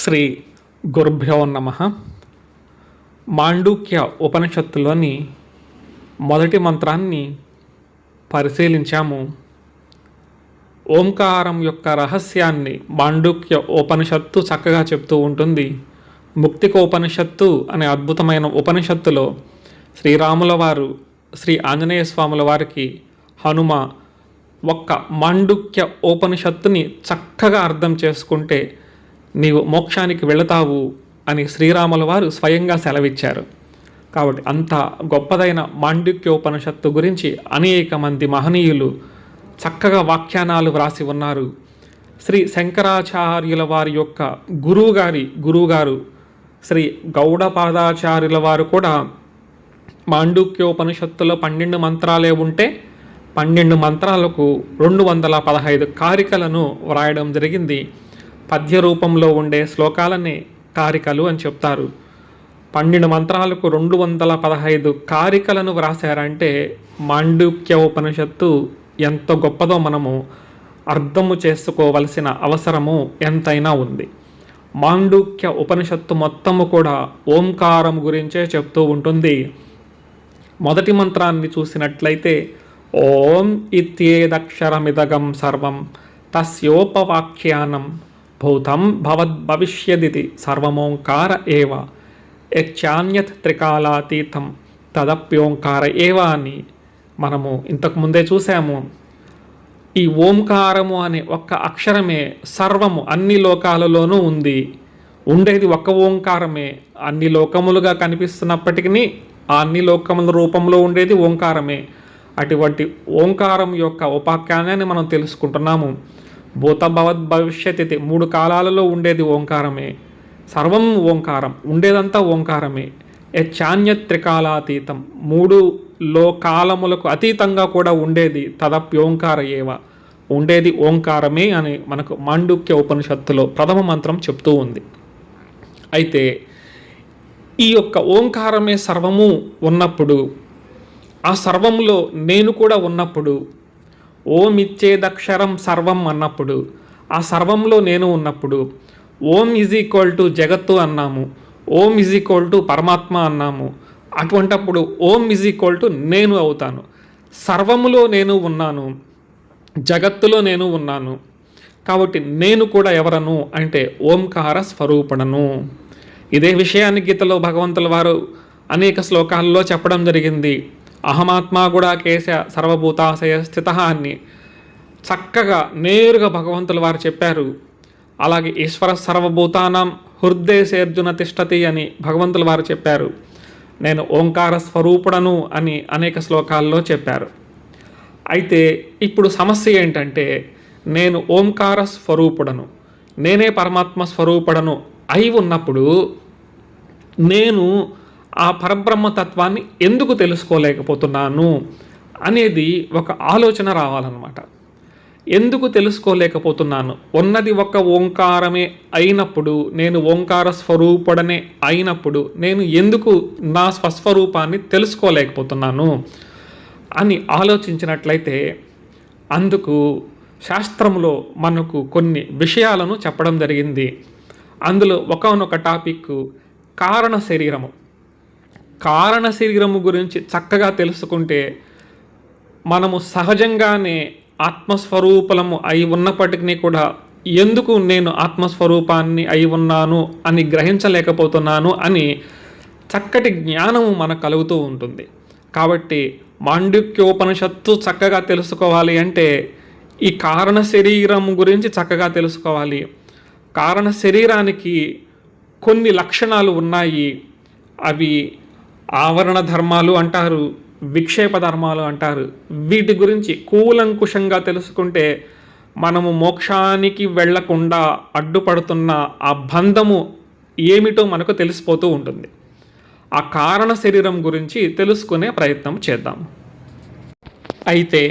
శ్రీ గురుభ్యో నమః. మాండూక్య ఉపనిషత్తులోని మొదటి మంత్రాన్ని పరిశీలించాము. ఓంకారం యొక్క రహస్యాన్ని మాండూక్య ఉపనిషత్తు చక్కగా చెప్తూ ఉంటుంది. ముక్తికోపనిషత్తు అనే అద్భుతమైన ఉపనిషత్తులో శ్రీరాముల వారు శ్రీ ఆంజనేయ స్వాముల వారికి హనుమ ఒక్క మాండూక్య ఉపనిషత్తుని చక్కగా అర్థం చేసుకుంటే నీవు మోక్షానికి వెళతావు అని శ్రీరాముల వారు స్వయంగా సెలవిచ్చారు. కాబట్టి అంత గొప్పదైన మాండూక్యోపనిషత్తు గురించి అనేక మంది మహనీయులు చక్కగా వ్యాఖ్యానాలు వ్రాసి ఉన్నారు. శ్రీ శంకరాచార్యుల వారి యొక్క గురువుగారు శ్రీ గౌడపాదాచార్యుల వారు కూడా మాండూక్యోపనిషత్తులో 12 మంత్రాలే ఉంటే 12 మంత్రాలకు 215 కారికలను వ్రాయడం జరిగింది. పద్య రూపంలో ఉండే శ్లోకాలనే కారికలు అని చెప్తారు. 12 మంత్రాలకు 215 కారికలను వ్రాసారంటే మాండూక్య ఉపనిషత్తు ఎంత గొప్పదో మనము అర్థము చేసుకోవలసిన అవసరము ఎంతైనా ఉంది. మాండూక్య ఉపనిషత్తు మొత్తము కూడా ఓంకారం గురించే చెప్తూ ఉంటుంది. మొదటి మంత్రాన్ని చూసినట్లయితే ఓం ఇత్యేదక్షరమిదగం సర్వం తస్యోపవాఖ్యానం భూతం భవద్భవిష్యదితి సర్వమోంకార ఏవ యచ్చాన్యత్ త్రికాలాతీతం తదప్యోంకార ఏవ అని మనము ఇంతకుముందే చూసాము. ఈ ఓంకారము అనే ఒక్క అక్షరమే సర్వము అన్ని లోకాలలోనూ ఉంది. ఉండేది ఒక్క ఓంకారమే. అన్ని లోకములుగా కనిపిస్తున్నప్పటికీ ఆ అన్ని లోకముల రూపంలో ఉండేది ఓంకారమే. అటువంటి ఓంకారం యొక్క ఉపాఖ్యానాన్ని మనం తెలుసుకుంటున్నాము. భూత భవద్ భవిష్యత్ 3 కాలాలలో ఉండేది ఓంకారమే. సర్వం ఓంకారం, ఉండేదంతా ఓంకారమే. యచ్చాన్యత్ త్రికాలాతీతం 3 కాలములకు అతీతంగా కూడా ఉండేది తదప్యోంకార ఏవ, ఉండేది ఓంకారమే అని మనకు మాండూక్య ఉపనిషత్తులో ప్రథమ మంత్రం చెప్తూ ఉంది. అయితే ఈ యొక్క ఓంకారమే సర్వము ఉన్నప్పుడు, ఆ సర్వంలో నేను కూడా ఉన్నప్పుడు, ఓం ఇచ్చేదక్షరం సర్వం అన్నప్పుడు, ఆ సర్వంలో నేను ఉన్నప్పుడు, ఓం ఈజ్ ఈక్వల్ టు జగత్తు అన్నాము, ఓం ఈజ్ ఈక్వల్ టు పరమాత్మ అన్నాము. అటువంటప్పుడు ఓం ఈజ్ ఈక్వల్ టు నేను అవుతాను. సర్వములో నేను ఉన్నాను, జగత్తులో నేను ఉన్నాను. కాబట్టి నేను కూడా ఎవరను అంటే ఓంకార స్వరూపుడను. ఇదే విషయాన్ని గీతలో భగవంతుల వారు అనేక శ్లోకాల్లో చెప్పడం జరిగింది. అహమాత్మా కూడా కేశ సర్వభూతాశయ స్థిత అని చక్కగా నేరుగా భగవంతుల వారు చెప్పారు. అలాగే ఈశ్వర సర్వభూతానాం హృదయసేర్జున తిష్టతి అని భగవంతుల వారు చెప్పారు. నేను ఓంకార స్వరూపుడను అని అనేక శ్లోకాల్లో చెప్పారు. అయితే ఇప్పుడు సమస్య ఏంటంటే, నేను ఓంకార స్వరూపుడను, నేనే పరమాత్మ స్వరూపుడను అయి ఉన్నప్పుడు నేను ఆ పరబ్రహ్మతత్వాన్ని ఎందుకు తెలుసుకోలేకపోతున్నాను అనేది ఒక ఆలోచన రావాలన్నమాట. ఎందుకు తెలుసుకోలేకపోతున్నాను? ఉన్నది ఒక ఓంకారమే అయినప్పుడు, నేను ఓంకార స్వరూపుడనే అయినప్పుడు నేను ఎందుకు నా స్వస్వరూపాన్ని తెలుసుకోలేకపోతున్నాను అని ఆలోచించినట్లయితే, అందుకు శాస్త్రంలో మనకు కొన్ని విషయాలను చెప్పడం జరిగింది. అందులో ఒకనొక టాపిక్ కారణ శరీరము. కారణ శరీరము గురించి చక్కగా తెలుసుకుంటే మనము సహజంగానే ఆత్మస్వరూపము అయి ఉన్నప్పటికీ కూడా ఎందుకు నేను ఆత్మస్వరూపాన్ని అయి ఉన్నాను అని గ్రహించలేకపోతున్నాను అని చక్కటి జ్ఞానము మనకు కలుగుతూ ఉంటుంది. కాబట్టి మాండూక్యోపనిషత్తు చక్కగా తెలుసుకోవాలి అంటే ఈ కారణ శరీరము గురించి చక్కగా తెలుసుకోవాలి. కారణ శరీరానికి కొన్ని లక్షణాలు ఉన్నాయి. అవి ఆవరణ ధర్మాలు అంటారు, విక్షేప ధర్మాలు అంటారు. వీటి గురించి కూలంకుషంగా తెలుసుకుంటే మనము మోక్షానికి వెళ్లకుండా అడ్డుపడుతున్న ఆ బంధము ఏమిటో మనకు తెలిసిపోతూ ఉంటుంది. ఆ కారణ శరీరం గురించి తెలుసుకునే ప్రయత్నం చేద్దాం. అయితే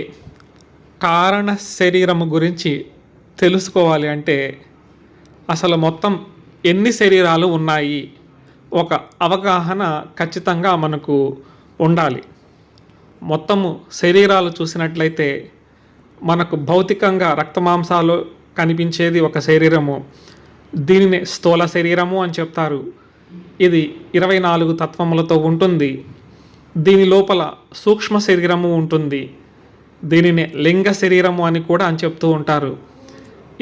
కారణ శరీరము గురించి తెలుసుకోవాలి అంటే అసలు మొత్తం ఎన్ని శరీరాలు ఉన్నాయి ఒక అవగాహన ఖచ్చితంగా మనకు ఉండాలి. మొత్తము శరీరాలు చూసినట్లయితే మనకు భౌతికంగా రక్తమాంసాలు కనిపించేది ఒక శరీరము, దీనిని స్థూల శరీరము అని చెప్తారు. ఇది 24 తత్వములతో ఉంటుంది. దీని లోపల సూక్ష్మ శరీరము ఉంటుంది. దీనిని లింగ శరీరము అని కూడా అని చెప్తూ ఉంటారు.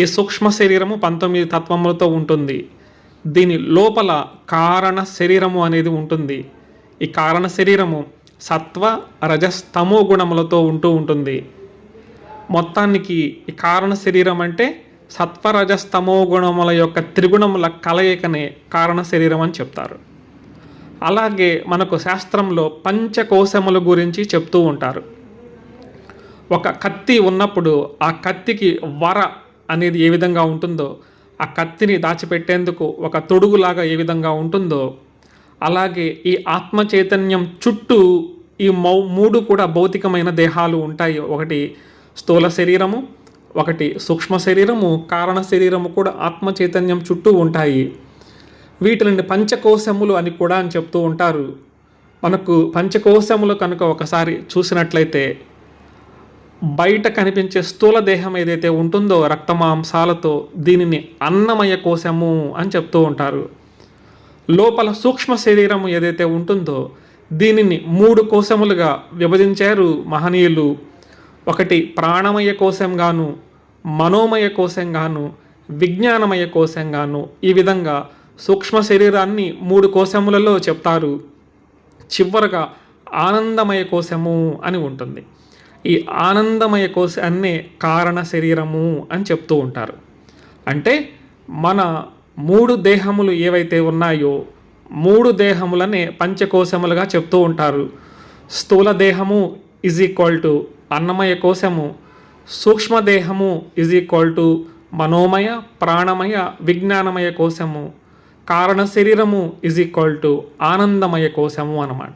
ఈ సూక్ష్మ శరీరము 19 తత్వములతో ఉంటుంది. దీని లోపల కారణ శరీరము అనేది ఉంటుంది. ఈ కారణ శరీరము సత్వ రజస్తమో గుణములతో ఉంటుంది. మొత్తానికి ఈ కారణ శరీరం అంటే సత్వరజస్తమో గుణముల యొక్క త్రిగుణముల కలయికనే కారణ శరీరం అని చెప్తారు. అలాగే మనకు శాస్త్రంలో పంచకోశముల గురించి చెప్తూ ఉంటారు. ఒక కత్తి ఉన్నప్పుడు ఆ కత్తికి వర అనేది ఏ విధంగా ఉంటుందో, ఆ కత్తిని దాచిపెట్టేందుకు ఒక తొడుగులాగా ఏ విధంగా ఉంటుందో, అలాగే ఈ ఆత్మ చైతన్యం చుట్టూ ఈ 3 కూడా భౌతికమైన దేహాలు ఉంటాయి. ఒకటి స్థూల శరీరము, ఒకటి సూక్ష్మ శరీరము, కారణ శరీరము కూడా ఆత్మ చైతన్యం చుట్టూ ఉంటాయి. వీటిని పంచకోశములు అని కూడా అని చెప్తూ ఉంటారు. మనకు పంచకోశములు కనుక ఒకసారి చూసినట్లయితే బయట కనిపించే స్థూల దేహం ఏదైతే ఉంటుందో రక్తమాంసాలతో, దీనిని అన్నమయ కోశము అని చెప్తూ ఉంటారు. లోపల సూక్ష్మ శరీరము ఏదైతే ఉంటుందో దీనిని 3 కోశములుగా విభజించారు మహనీయులు. ఒకటి ప్రాణమయ కోశంగాను, మనోమయ కోశంగాను, విజ్ఞానమయ కోశంగాను, ఈ విధంగా సూక్ష్మ శరీరాన్ని 3 కోశములలో చెప్తారు. చివరగా ఆనందమయ కోశము అని ఉంటుంది. ఈ ఆనందమయ కోశాన్నే కారణ శరీరము అని చెప్తూ ఉంటారు. అంటే మన 3 దేహములు ఏవైతే ఉన్నాయో 3 దేహములనే పంచకోశములుగా చెప్తూ ఉంటారు. స్థూల దేహము ఈజ్ ఈక్వల్ టు అన్నమయ కోశము, సూక్ష్మదేహము ఈజ్ ఈక్వల్ టు మనోమయ, ప్రాణమయ, విజ్ఞానమయ కోశము, కారణ శరీరము ఈజ్ ఈక్వల్ టు ఆనందమయ కోశము అన్నమాట.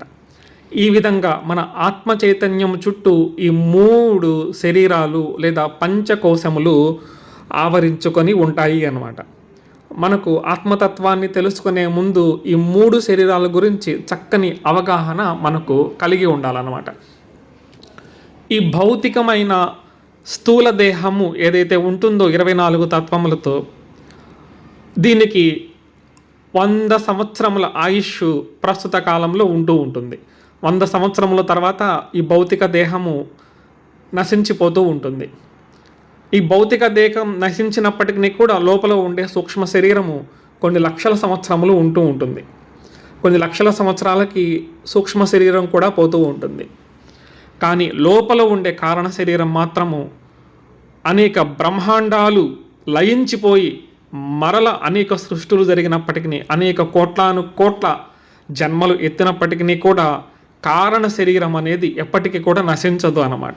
ఈ విధంగా మన ఆత్మ చైతన్యం చుట్టూ ఈ 3 శరీరాలు లేదా పంచకోశములు ఆవరించుకొని ఉంటాయి అన్నమాట. మనకు ఆత్మతత్వాన్ని తెలుసుకునే ముందు ఈ 3 శరీరాల గురించి చక్కని అవగాహన మనకు కలిగి ఉండాలన్నమాట. ఈ భౌతికమైన స్థూల దేహము ఏదైతే ఉంటుందో 24 తత్వములతో, దీనికి 100 సంవత్సరముల ఆయుష్ ప్రస్తుత కాలంలో ఉంటుంది. 100 సంవత్సరముల తర్వాత ఈ భౌతిక దేహము నశించిపోతూ ఉంటుంది. ఈ భౌతిక దేహం నశించినప్పటికీ కూడా లోపల ఉండే సూక్ష్మ శరీరము కొన్ని లక్షల సంవత్సరములు ఉంటుంది. కొన్ని లక్షల సంవత్సరాలకి సూక్ష్మ శరీరం కూడా పోతూ ఉంటుంది. కానీ లోపల ఉండే కారణ శరీరం మాత్రము అనేక బ్రహ్మాండాలు లయించిపోయి మరల అనేక సృష్టులు జరిగినప్పటికీ, అనేక కోట్ల జన్మలు ఎత్తినప్పటికీ కూడా కారణ శరీరం అనేది ఎప్పటికీ కూడా నశించదు అన్నమాట.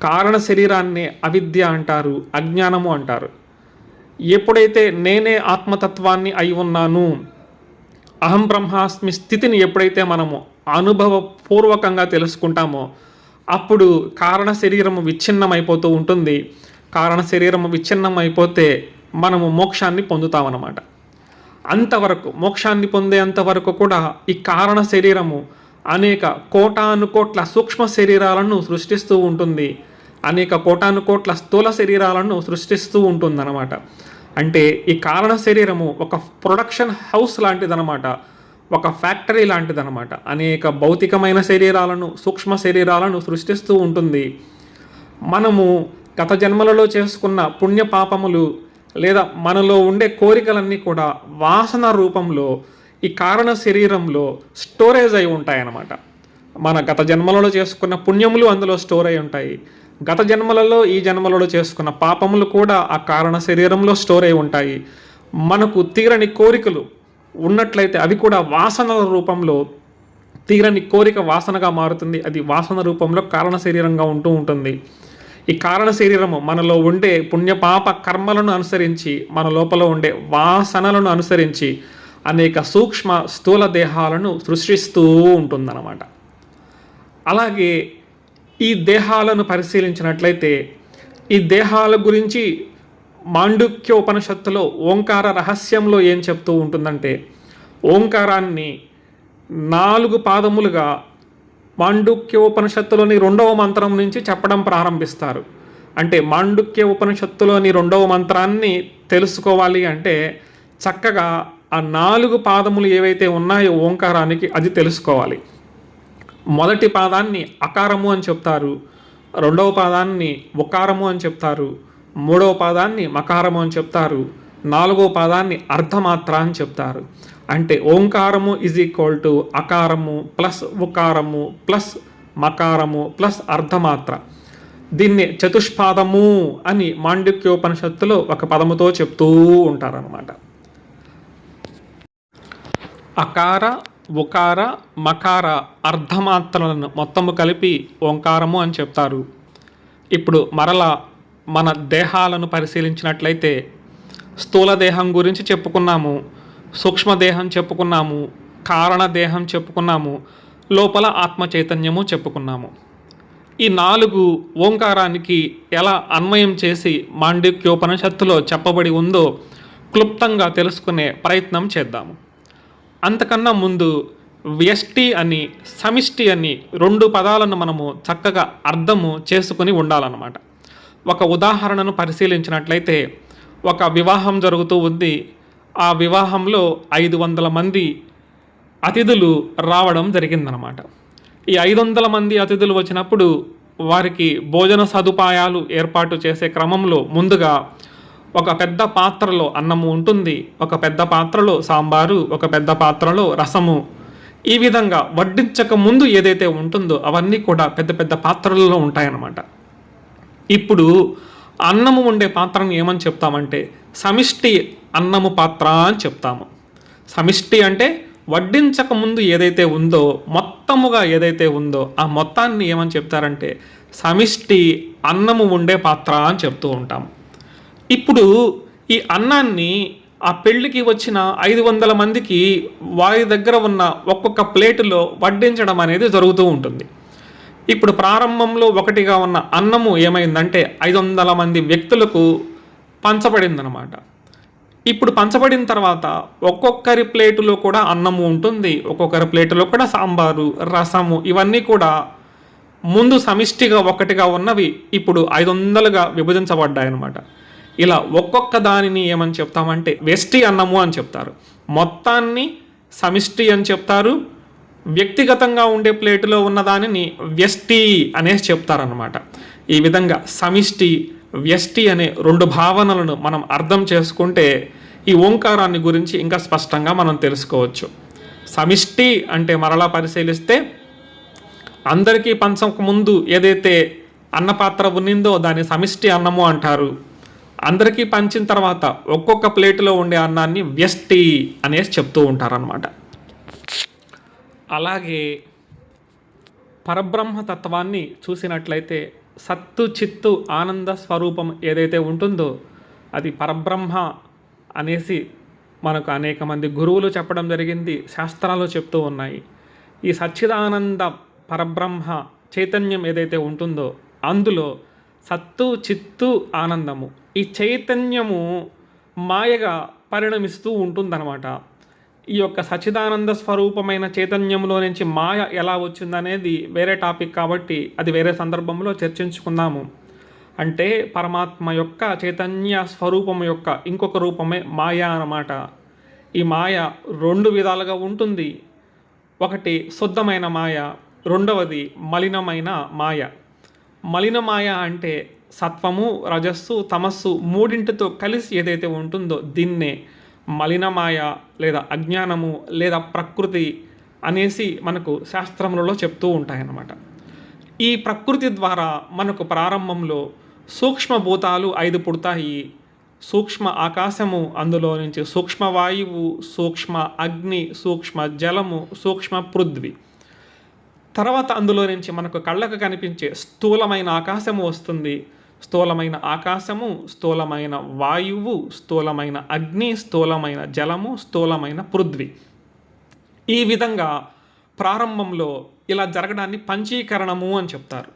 కారణ శరీరాన్ని అవిద్య అంటారు, అజ్ఞానము అంటారు. ఎప్పుడైతే నేనే ఆత్మతత్వాన్ని అయి ఉన్నాను, అహం బ్రహ్మాస్మి స్థితిని ఎప్పుడైతే మనము అనుభవపూర్వకంగా తెలుసుకుంటామో అప్పుడు కారణ శరీరము విచ్ఛిన్నమైపోతూ ఉంటుంది. కారణ శరీరము విచ్ఛిన్నమైపోతే మనము మోక్షాన్ని పొందుతామన్నమాట. అంతవరకు మోక్షాన్ని పొందేంతవరకు కూడా ఈ కారణ శరీరము అనేక కోటానుకోట్ల సూక్ష్మ శరీరాలను సృష్టిస్తూ ఉంటుంది. అనేక కోటానుకోట్ల స్థూల శరీరాలను సృష్టిస్తూ ఉంటుందన్నమాట. అంటే ఈ కారణ శరీరము ఒక ప్రొడక్షన్ హౌస్ లాంటిదన్నమాట, ఒక ఫ్యాక్టరీ లాంటిదన్నమాట. అనేక భౌతికమైన శరీరాలను, సూక్ష్మ శరీరాలను సృష్టిస్తూ ఉంటుంది. మనము గత జన్మలలో చేసుకున్న పుణ్యపాపములు లేదా మనలో ఉండే కోరికలన్నీ కూడా వాసన రూపంలో ఈ కారణ శరీరంలో స్టోరేజ్ అయి ఉంటాయన్నమాట. మన గత జన్మలలో చేసుకున్న పుణ్యములు అందులో స్టోర్ అయి ఉంటాయి. గత జన్మలలో ఈ జన్మలలో చేసుకున్న పాపములు కూడా ఆ కారణ శరీరంలో స్టోర్ అయి ఉంటాయి. మనకు తీరని కోరికలు ఉన్నట్లయితే అవి కూడా వాసనల రూపంలో తీరని కోరిక వాసనగా మారుతుంది. అది వాసన రూపంలో కారణ శరీరంగా ఉంటుంది. ఈ కారణ శరీరము మనలో ఉండే పుణ్యపాప కర్మలను అనుసరించి, మన లోపల ఉండే వాసనలను అనుసరించి అనేక సూక్ష్మ స్థూల దేహాలను సృష్టిస్తూ ఉంటుందన్నమాట. అలాగే ఈ దేహాలను పరిశీలించినట్లయితే ఈ దేహాల గురించి మాండుక్యోపనిషత్తులో ఓంకార రహస్యంలో ఏం చెప్తూ ఉంటుందంటే, ఓంకారాన్ని 4 పాదములుగా మాండుక్యోపనిషత్తులోని 2వ మంత్రం నుంచి చెప్పడం ప్రారంభిస్తారు. అంటే మాండుక్య ఉపనిషత్తులోని 2వ మంత్రాన్ని తెలుసుకోవాలి అంటే చక్కగా ఆ 4 పాదములు ఏవైతే ఉన్నాయో ఓంకారానికి అది తెలుసుకోవాలి. మొదటి పాదాన్ని అకారము అని చెప్తారు, రెండవ పాదాన్ని ఉకారము అని చెప్తారు, మూడవ పాదాన్ని మకారము అని చెప్తారు, నాలుగవ పాదాన్ని అర్ధమాత్ర అని చెప్తారు. అంటే ఓంకారము ఈజ్ ఈక్వల్ టు అకారము ప్లస్ ఉకారము ప్లస్ మకారము ప్లస్ అర్ధమాత్ర. దీన్ని చతుష్పాదము అని మాండుక్యోపనిషత్తులో ఒక పదముతో చెప్తూ ఉంటారనమాట. అకార ఉకార మకార అర్ధమాత్రలను మొత్తము కలిపి ఓంకారము అని చెప్తారు. ఇప్పుడు మరలా మన దేహాలను పరిశీలించినట్లయితే స్థూల దేహం గురించి చెప్పుకున్నాము, సూక్ష్మదేహం చెప్పుకున్నాము, కారణదేహం చెప్పుకున్నాము, లోపల ఆత్మ చైతన్యము చెప్పుకున్నాము. ఈ 4 ఓంకారానికి ఎలా అన్వయం చేసి మాండుక్యోపనిషత్తులో చెప్పబడి ఉందో క్లుప్తంగా తెలుసుకునే ప్రయత్నం చేద్దాము. అంతకన్నా ముందు వ్యష్టి అని సమిష్టి అని 2 పదాలను మనము చక్కగా అర్థము చేసుకుని ఉండాలన్నమాట. ఒక ఉదాహరణను పరిశీలించినట్లయితే ఒక వివాహం జరుగుతూ ఉంది. ఆ వివాహంలో 500 మంది అతిథులు రావడం జరిగిందనమాట. ఈ 500 మంది అతిథులు వచ్చినప్పుడు వారికి భోజన సదుపాయాలు ఏర్పాటు చేసే క్రమంలో ముందుగా ఒక పెద్ద పాత్రలో అన్నము ఉంటుంది, ఒక పెద్ద పాత్రలో సాంబారు, ఒక పెద్ద పాత్రలో రసము. ఈ విధంగా వడ్డించక ముందు ఏదైతే ఉంటుందో అవన్నీ కూడా పెద్ద పెద్ద పాత్రలలో ఉంటాయన్నమాట. ఇప్పుడు అన్నము ఉండే పాత్రను ఏమని చెప్తామంటే సమిష్టి అన్నము పాత్ర అని చెప్తాము. సమిష్టి అంటే వడ్డించక ముందు ఏదైతే ఉందో, మొత్తముగా ఏదైతే ఉందో ఆ మొత్తాన్ని ఏమని చెప్తారంటే సమిష్టి అన్నము ఉండే పాత్ర అని చెప్తూ ఉంటాము. ఇప్పుడు ఈ అన్నాన్ని ఆ పెళ్ళికి వచ్చిన 500 మందికి వారి దగ్గర ఉన్న ఒక్కొక్క ప్లేటులో వడ్డించడం అనేది జరుగుతూ ఉంటుంది. ఇప్పుడు ప్రారంభంలో ఒకటిగా ఉన్న అన్నము ఏమైందంటే 500 మంది వ్యక్తులకు పంచబడిందనమాట. ఇప్పుడు పంచబడిన తర్వాత ఒక్కొక్కరి ప్లేటులో కూడా అన్నము ఉంటుంది, ఒక్కొక్కరి ప్లేటులో కూడా సాంబారు, రసము, ఇవన్నీ కూడా ముందు సమిష్టిగా ఒకటిగా ఉన్నవి ఇప్పుడు 500గా విభజించబడ్డాయన్నమాట. ఇలా ఒక్కొక్క దానిని ఏమని చెప్తామంటే వ్యష్టి అన్నము అని చెప్తారు. మొత్తాన్ని సమిష్టి అని చెప్తారు, వ్యక్తిగతంగా ఉండే ప్లేటులో ఉన్న దానిని వ్యష్టి అనేసి చెప్తారనమాట. ఈ విధంగా సమిష్టి వ్యష్టి అనే 2 భావనలను మనం అర్థం చేసుకుంటే ఈ ఓంకారాన్ని గురించి ఇంకా స్పష్టంగా మనం తెలుసుకోవచ్చు. సమిష్టి అంటే మరలా పరిశీలిస్తే అందరికీ పంచక ముందు ఏదైతే అన్నపాత్ర ఉన్నిందో దాన్ని సమిష్టి అన్నము అంటారు. అందరికీ పంచిన తర్వాత ఒక్కొక్క ప్లేటులో ఉండే అన్నాన్ని వ్యష్టి అనేసి చెప్తూ ఉంటారనమాట. అలాగే పరబ్రహ్మతత్వాన్ని చూసినట్లయితే సత్తు చిత్తు ఆనంద స్వరూపం ఏదైతే ఉంటుందో అది పరబ్రహ్మ అనేసి మనకు అనేక మంది గురువులు చెప్పడం జరిగింది, శాస్త్రాలు చెప్తూ ఉన్నాయి. ఈ సచ్చిదానంద పరబ్రహ్మ చైతన్యం ఏదైతే ఉంటుందో అందులో సత్తు చిత్తు ఆనందము, ఈ చైతన్యము మాయగా పరిణమిస్తూ ఉంటుందన్నమాట. ఈ యొక్క సచ్చిదానంద స్వరూపమైన చైతన్యంలో నుంచి మాయ ఎలా వచ్చిందనేది వేరే టాపిక్ కాబట్టి అది వేరే సందర్భంలో చర్చించుకుందాము. అంటే పరమాత్మ యొక్క చైతన్య స్వరూపం యొక్క ఇంకొక రూపమే మాయ అన్నమాట. ఈ మాయ 2 విధాలుగా ఉంటుంది. ఒకటి శుద్ధమైన మాయ, రెండవది మలినమైన మాయ. మలిన మాయ అంటే సత్వము, రజస్సు, తమస్సు 3టితో కలిసి ఏదైతే ఉంటుందో దీన్నే మలినమాయ లేదా అజ్ఞానము లేదా ప్రకృతి అనేసి మనకు శాస్త్రములలో చెప్తూ ఉంటాయన్నమాట. ఈ ప్రకృతి ద్వారా మనకు ప్రారంభంలో సూక్ష్మభూతాలు 5 పుడతాయి. సూక్ష్మ ఆకాశము, అందులో నుంచి సూక్ష్మ వాయువు, సూక్ష్మ అగ్ని, సూక్ష్మ జలము, సూక్ష్మ పృథ్వీ. తర్వాత అందులో నుంచి మనకు కళ్ళకు కనిపించే స్థూలమైన ఆకాశము వస్తుంది. స్థూలమైన ఆకాశము, స్థూలమైన వాయువు, స్థూలమైన అగ్ని, స్థూలమైన జలము, స్థూలమైన పృథ్వీ. ఈ విధంగా ప్రారంభంలో ఇలా జరగడాన్ని పంచీకరణము అని చెప్తారు.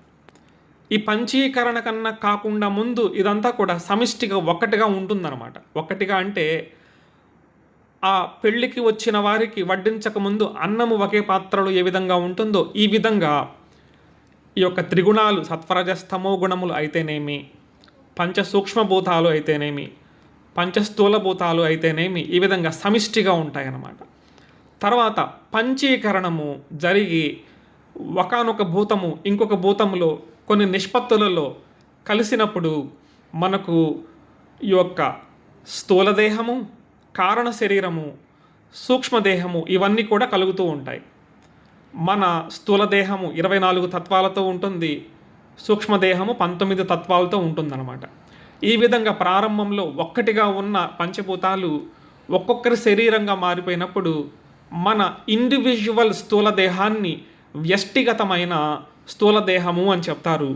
ఈ పంచీకరణ కన్నా కాకుండా ముందు ఇదంతా కూడా సమిష్టిగా ఒకటిగా ఉంటుందన్నమాట. ఒకటిగా అంటే ఆ పెళ్ళికి వచ్చిన వారికి వడ్డించక ముందు అన్నము ఒకే పాత్రలో ఏ విధంగా ఉంటుందో ఈ విధంగా ఈ యొక్క త్రిగుణాలు సత్వరజస్తమో గుణములు అయితేనేమి, పంచ సూక్ష్మభూతాలు అయితేనేమి, పంచస్థూలభూతాలు అయితేనేమి ఈ విధంగా సమిష్టిగా ఉంటాయన్నమాట. తర్వాత పంచీకరణము జరిగి ఒకానొక భూతము ఇంకొక భూతములో కొన్ని నిష్పత్తులలో కలిసినప్పుడు మనకు ఈ యొక్క స్థూలదేహము, కారణ శరీరము, సూక్ష్మదేహము ఇవన్నీ కూడా కలుగుతూ ఉంటాయి. మన స్థూలదేహము 24 తత్వాలతో ఉంటుంది, సూక్ష్మదేహము 19 తత్వాలతో ఉంటుందన్నమాట. ఈ విధంగా ప్రారంభంలో ఒక్కటిగా ఉన్న పంచభూతాలు ఒక్కొక్కరి శరీరంగా మారిపోయినప్పుడు మన ఇండివిజువల్ స్థూలదేహాన్ని వ్యష్టిగతమైన స్థూలదేహము అని చెప్తారు.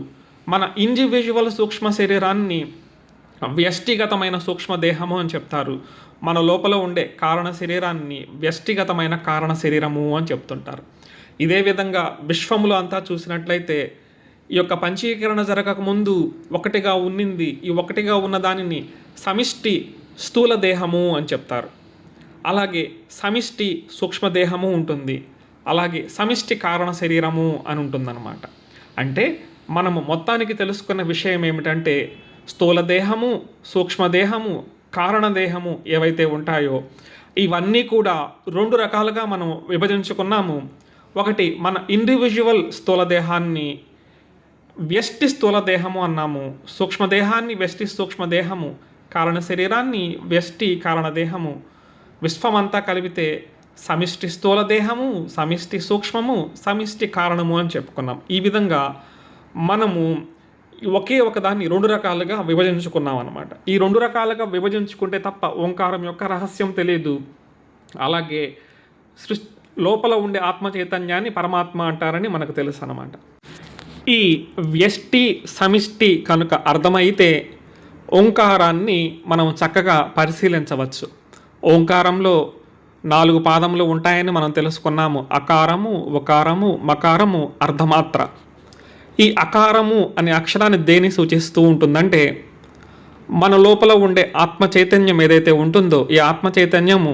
మన ఇండివిజువల్ సూక్ష్మ శరీరాన్ని వ్యష్టిగతమైన సూక్ష్మదేహము అని చెప్తారు. మన లోపల ఉండే కారణ శరీరాన్ని వ్యష్టిగతమైన కారణ శరీరము అని చెప్తుంటారు. ఇదే విధంగా విశ్వములో అంతా చూసినట్లయితే ఈ యొక్క పంచీకరణ జరగకముందు ఒకటిగా ఉన్నింది. ఈ ఒకటిగా ఉన్న దానిని సమిష్టి స్థూల దేహము అని చెప్తారు. అలాగే సమిష్టి సూక్ష్మదేహము ఉంటుంది. అలాగే సమిష్టి కారణ శరీరము అని ఉంటుందన్నమాట. అంటే మనము మొత్తానికి తెలుసుకున్న విషయం ఏమిటంటే స్థూలదేహము, సూక్ష్మదేహము, కారణదేహము ఏవైతే ఉంటాయో ఇవన్నీ కూడా 2 రకాలుగా మనం విభజించుకున్నాము. ఒకటి మన ఇండివిజువల్ స్థూలదేహాన్ని వ్యష్టి స్థూలదేహము అన్నాము, సూక్ష్మదేహాన్ని వ్యష్టి సూక్ష్మదేహము, కారణ శరీరాన్ని వ్యష్టి కారణదేహము, విశ్వమంతా కలిపితే సమిష్టి స్థూలదేహము, సమిష్టి సూక్ష్మము, సమిష్టి కారణము అని చెప్పుకున్నాం. ఈ విధంగా మనము ఒకే ఒకదాన్ని 2 రకాలుగా విభజించుకున్నాం అన్నమాట. ఈ 2 రకాలుగా విభజించుకుంటే తప్ప ఓంకారం యొక్క రహస్యం తెలియదు. అలాగే లోపల ఉండే ఆత్మ చైతన్యాన్ని పరమాత్మ అంటారని మనకు తెలుసు అన్నమాట. ఈ వ్యష్టి సమిష్టి కనుక అర్థమైతే ఓంకారాన్ని మనం చక్కగా పరిశీలించవచ్చు. ఓంకారంలో 4 పాదములు ఉంటాయని మనం తెలుసుకున్నాము. అకారము, ఉకారము, మకారము, అర్ధమాత్ర. ఈ అకారము అనే అక్షరాన్ని దేని సూచిస్తూ ఉంటుందంటే మన లోపల ఉండే ఆత్మ చైతన్యం ఏదైతే ఉంటుందో ఈ ఆత్మ చైతన్యము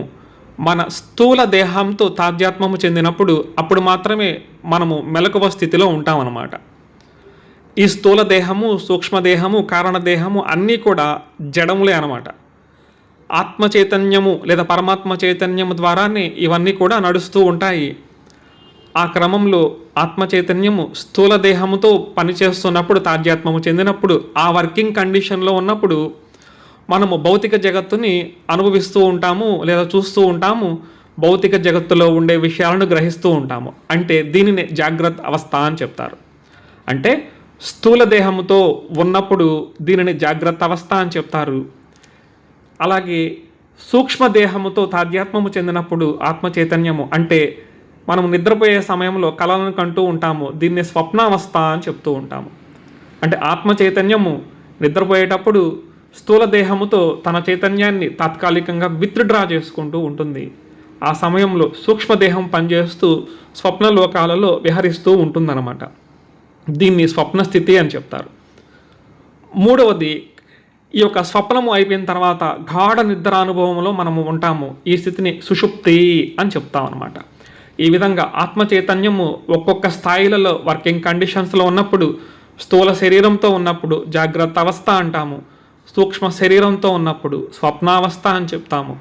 మన స్థూల దేహంతో తాదాత్మ్యము చెందినప్పుడు అప్పుడు మాత్రమే మనము మెలకువ స్థితిలో ఉంటామన్నమాట. ఈ స్థూల దేహము, సూక్ష్మదేహము, కారణదేహము అన్నీ కూడా జడములే అన్నమాట. ఆత్మ చైతన్యము లేదా పరమాత్మ చైతన్యము ద్వారానే ఇవన్నీ కూడా నడుస్తూ ఉంటాయి. ఆ క్రమంలో ఆత్మ చైతన్యము స్థూల దేహముతో పనిచేస్తున్నప్పుడు, తాదాత్మ్యము చెందినప్పుడు, ఆ వర్కింగ్ కండిషన్లో ఉన్నప్పుడు మనము భౌతిక జగత్తుని అనుభవిస్తూ ఉంటాము లేదా చూస్తూ ఉంటాము. భౌతిక జగత్తులో ఉండే విషయాలను గ్రహిస్తూ ఉంటాము. అంటే దీనిని జాగ్రత్త అవస్థ అని చెప్తారు. అంటే స్థూల దేహముతో ఉన్నప్పుడు దీనిని జాగ్రత్త అవస్థ అని చెప్తారు. అలాగే సూక్ష్మదేహముతో తాదాత్మ్యము చెందినప్పుడు ఆత్మ చైతన్యము అంటే మనం నిద్రపోయే సమయంలో కలలను కంటూ ఉంటాము. దీన్ని స్వప్నావస్థ అని చెప్తూ ఉంటాము. అంటే ఆత్మ చైతన్యము నిద్రపోయేటప్పుడు స్థూల దేహముతో తన చైతన్యాన్ని తాత్కాలికంగా విత్డ్రా చేసుకుంటూ ఉంటుంది. ఆ సమయంలో సూక్ష్మదేహం పనిచేస్తూ స్వప్నలోకాలలో విహరిస్తూ ఉంటుందన్నమాట. దీన్ని స్వప్న స్థితి అని చెప్తారు. మూడవది, ఈ యొక్క స్వప్నము అయిపోయిన తర్వాత గాఢ నిద్ర అనుభవంలో మనము ఉంటాము. ఈ స్థితిని సుషుప్తి అని చెప్తాం అన్నమాట. ఈ విధంగా ఆత్మ చైతన్యము ఒక్కొక్క స్థాయిలలో వర్కింగ్ కండిషన్స్లో ఉన్నప్పుడు స్థూల శరీరంతో ఉన్నప్పుడు జాగ్రత్త అవస్థ అంటాము, సూక్ష్మ శరీరంతో ఉన్నప్పుడు స్వప్నావస్థ అని చెప్తాము,